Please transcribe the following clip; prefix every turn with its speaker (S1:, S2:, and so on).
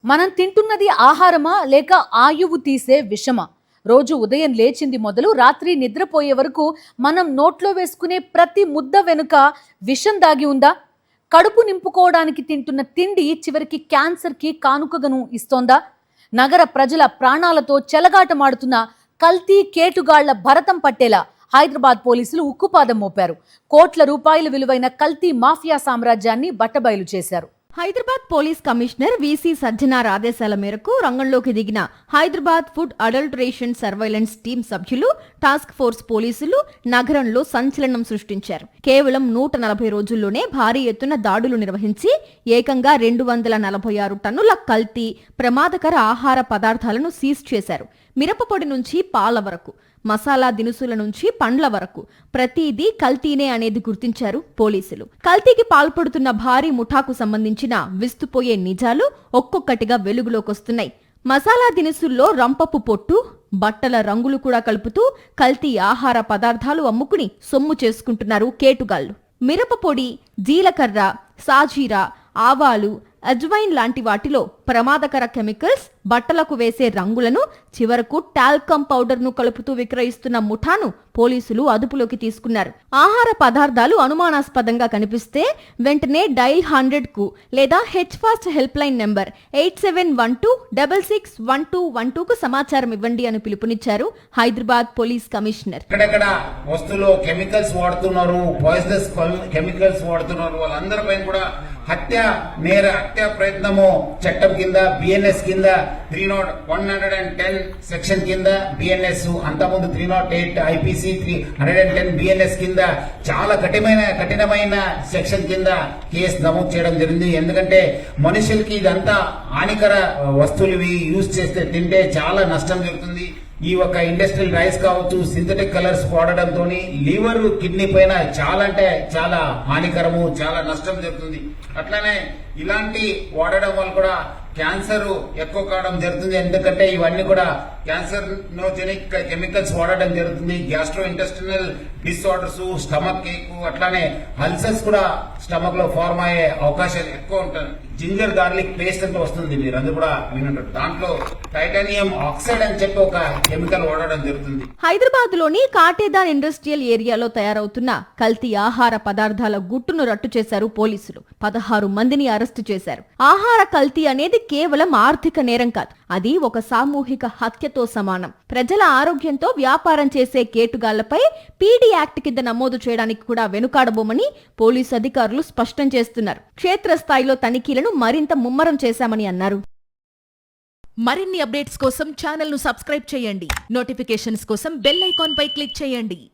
S1: మనం తింటున్నది ఆహారమా లేక ఆయువు తీసే విషమా? రోజు ఉదయం లేచింది మొదలు రాత్రి నిద్రపోయే వరకు మనం నోట్లో వేసుకునే ప్రతి ముద్ద వెనుక విషం దాగి ఉందా? కడుపు నింపుకోవడానికి తింటున్న తిండి చివరికి క్యాన్సర్కి కానుకగను ఇస్తోందా? నగర ప్రజల ప్రాణాలతో చెలగాటమాడుతున్న కల్తీ కేటుగాళ్ల భరతం పట్టేలా హైదరాబాద్ పోలీసులు ఉక్కుపాదం మోపారు. కోట్ల రూపాయల విలువైన కల్తీ మాఫియా సామ్రాజ్యాన్ని బట్టబయలు చేశారు.
S2: Hyderabad police commissioner VC Sajjanar ఆదేశాల మేరకు రంగంలోకి దిగిన Hyderabad food adulteration surveillance team సభ్యులు, టాస్క్ ఫోర్స్ పోలీసులు నగరంలో సంచలనం సృష్టించారు. కేవలం 140 రోజుల్లోనే భారీ ఎత్తున దాడులు నిర్వహించి ఏకంగా 246 టన్నుల కల్తీ ప్రమాదకర ఆహార పదార్థాలను సీజ్ చేశారు. మిరపపొడి నుంచి పాల వరకు, మసాలా దినుసుల నుంచి పండ్ల వరకు ప్రతిదీ కల్తీనే అనేది గుర్తించారు పోలీసులు. కల్తీకి పాల్పడుతున్న భారీ ముఠాకు సంబంధించిన విస్తుపోయే నిజాలు ఒక్కొక్కటిగా వెలుగులోకొస్తున్నాయి. మసాలా దినుసుల్లో రంపపు పొట్టు, బట్టల రంగులు కూడా కలుపుతూ కల్తీ ఆహార పదార్థాలు అమ్ముకుని సొమ్ము చేసుకుంటున్నారు కేటుగాళ్లు. మిరపపొడి, జీలకర్ర, సాజీరా, ఆవాలు, అజ్వైన్ లాంటి వాటిలో ప్రమాదకర కెమికల్స్, బట్టలకు వేసే రంగులను, చివరకు టాల్కమ్ పౌడర్ ను కలుపుతూ విక్రయిస్తున్న ముఠాను పోలీసులు అదుపులోకి తీసుకున్నారు. ఆహార పదార్థాలు అనుమానాస్పదంగా కనిపిస్తే వెంటనే డైల్ 100 కు లేదా హెచ్ఫాస్ట్ హెల్ప్ లైన్ నెంబర్ 8712661212 కు సమాచారం ఇవ్వండి అని పిలుపునిచ్చారు హైదరాబాద్ పోలీస్ కమిషనర్.
S3: ఎక్కడెక్కడ వస్తువులో కెమికల్స్ వాడుతున్నారు, పాయిజనస్ కెమికల్స్ వాడుతున్నారు, వాళ్ళందరిపైన కూడా హత్య ప్రయత్నము చట్టం కింద, బిఎన్ఎస్ కింద 110 సెక్షన్ కింద బిఎన్ఎస్, అంతకుముందు 308 ఐపీసీ 110 బిఎన్ఎస్ కింద చాలా కఠినమైన సెక్షన్ కింద కేసు నమోదు చేయడం జరిగింది. ఎందుకంటే మనుషులకి ఇదంతా హానికర వస్తువులు యూజ్ చేస్తే తింటే చాలా నష్టం జరుగుతుంది. ఈ ఒక ఇండస్ట్రియల్ రైస్ కావచ్చు, సింథటిక్ కలర్స్ వాడడంతో లివర్, కిడ్నీ పైన చాలా అంటే చాలా హానికరము, చాలా నష్టం జరుగుతుంది. అట్లానే ఇలాంటి వాడడం వల్ల కూడా క్యాన్సర్ ఎక్కువ కావడం జరుగుతుంది. ఎందుకంటే ఇవన్నీ కూడా క్యాన్సర్నోజెనిక్ కెమికల్స్ వాడడం జరుగుతుంది. Gastro intestinal disorders, stomach cake, అట్లానే అల్సర్స్ కూడా స్టమక్ లో ఫార్మ్ అయ్యే అవకాశాలు ఎక్కువ ఉంటాయి. జింజర్ గార్లిక్ పేస్ట్ అంటే వస్తుంది, మీరు అందరూ కూడా వినంటారు. దాంట్లో టైటానియం ఆక్సైడ్ అని చెప్పి ఒక కెమికల్ వాడడం జరుగుతుంది.
S2: హైదరాబాద్ లోని కాటేదాన్ ఇండస్ట్రియల్ ఏరియాలో తయారవుతున్న కల్తీ ఆహార పదార్థాల గుట్టును రట్టు చేశారు పోలీసులు. 16 మందిని అరెస్టు చేశారు. ఆహార కల్తీ అనేది కేవలం ఆర్థిక నేరం కాదు, అది ఒక సామూహిక హత్యతో సమానం. ప్రజల ఆరోగ్యంతో వ్యాపారం చేసే కేటుగాళ్లపై పీడీ యాక్ట్ కింద నమోదు చేయడానికి కూడా వెనుకాడబోమని పోలీసు అధికారులు స్పష్టం చేస్తున్నారు. క్షేత్రస్థాయిలో తనిఖీలను మరింత ముమ్మరం చేశామని అన్నారు.
S4: మరిన్ని అప్డేట్స్ కోసం ఛానల్ ను సబ్స్క్రైబ్ చేయండి. నోటిఫికేషన్స్ కోసం బెల్ ఐకాన్ పై క్లిక్ చేయండి.